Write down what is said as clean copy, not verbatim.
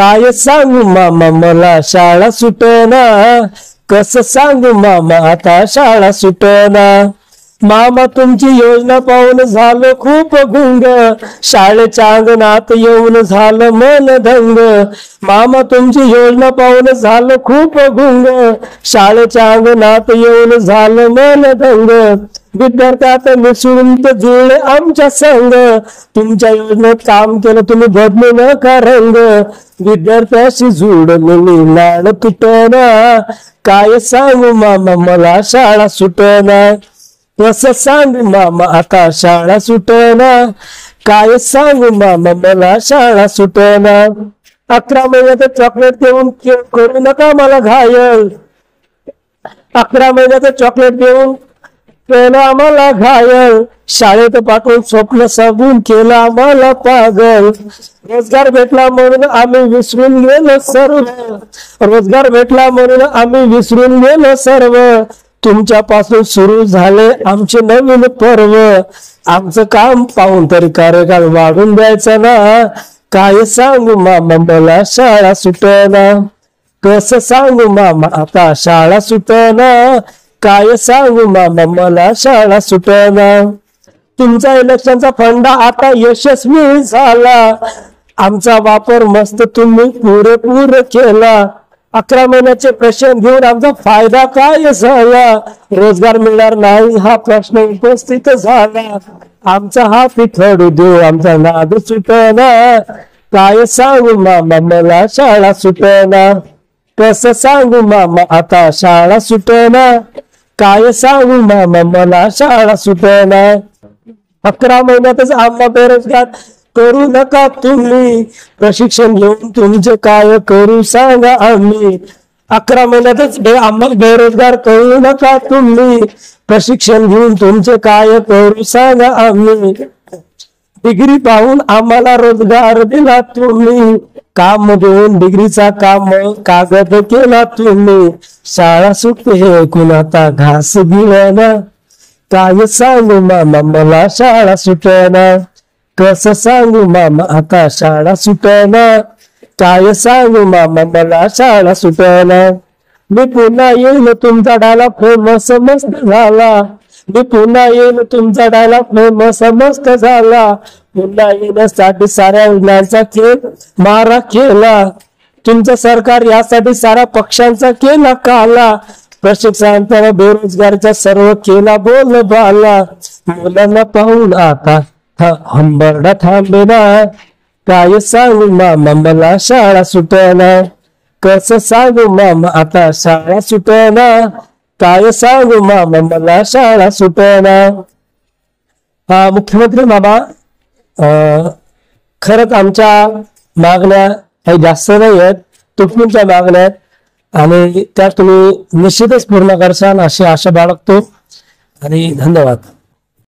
काय सांगू मामा मला शाळा सुटना, कसं सांगू मामा आता शाळा सुटना। मामा तुमची योजना पाहून झालं खूप गुंग, शाळेच्या अंगणात येऊन झालं मन धंग। मामा तुमची योजना पाहून झालं खूप गुंग, शाळेच्या अंगणात येऊन झालं मन धंग। विद्यार्थ्यात मिसळून ते जुळले आमच्या संग, तुमच्या योजनेत काम केलं तुम्ही बदलू नका रंग। विद्यार्थ्याशी जुळलेली लाड तुटना, काय सांगू मामा मला शाळा सुटना। कसं सांगू मामा आता शाळा सुटना, काय सांगू मामा मला शाळा सुटना। 11 महिन्याचं चॉकलेट देऊन करू नका मला घायल, 11 महिन्याचं चॉकलेट देऊन केलं आम्हाला घायल। शाळेत पाठवून स्वप्न सागून केलं आम्हाला पागल। रोजगार भेटला म्हणून आम्ही विसरून गेलो सर्व, रोजगार भेटला म्हणून आम्ही विसरून गेलो सर्व। तुमच्यापासून सुरू झाले आमचे नवीन पर्व, आमचं काम पाहून तरी कार्यकाळ वाढून द्यायचा ना। काय सांगू मामा मला शाळा सुटना, कसं सांगू मामा आता शाळा सुटना। काय सांगू मामा मला शाळा सुटना। तुमचा इलेक्शनचा फंडा आता यशस्वी झाला, आमचा वापर मस्त तुम्ही पुरेपूर केला। 11 महिन्याचे प्रश्न घेऊन आमचा फायदा काय झाला, रोजगार मिळणार नाही हा प्रश्न उपस्थित झाला। आमचा हा पिठडू देऊ आमचा नाद सुटना, काय सांगू मामा मला शाळा सुटना। कसं सांगू मामा आता शाळा सुटना, काय सांगू मामा मला शाळा सुटना। 11 महिन्यातच आम्हा बेरोजगार करू नका तुम्ही, प्रशिक्षण घेऊन तुमचे काय करू सांगा आम्ही। 11 महिन्यातच आम्हा बेरोजगार करू नका तुम्ही, प्रशिक्षण घेऊन तुमचे काय करू सांगा आम्ही। डिग्री पाहून आम्हाला रोजगार दिला तुम्ही, काम देऊन डिग्रीचा काम कागद केला तुम्ही। शाळा सुटते हे कुणाचा घास गिळना, काय सांगू मामा मला शाळा सुटना। कसं सांगू मामा आता शाळा सुटना, काय सांगू मामा मला शाळा सुटना। मी पुन्हा येईल तुमचा डायलॉग फेमस मस्त झाला, मी पुन्हा येईल तुमचा डायलॉग फेमस मस्त झाला। पुन्हा येण्यासाठी साऱ्या योजनांचा खेळ मारा केला, तुमचं सरकार यासाठी साऱ्या पक्षांचा केला काला। प्रशिक्षणाचा बेरोजगारीचा सर्व केला बोलबाला, मुलांना पाहून आता हंबरडा थांबेना। काय सांगू मामा मला शाळा सुटना, कसं सांगू मामा आता शाळा सुटना। काय सांगू मामा मला शाळा सुटना। मुख्यमंत्री मामा खरंच आमच्या मागण्या काही जास्त नाही आहेत, तुटपुंच्या मागण्या आहेत आणि त्या तुम्ही निश्चितच पूर्ण करसाल अशी आशा बाळगतो आणि धन्यवाद।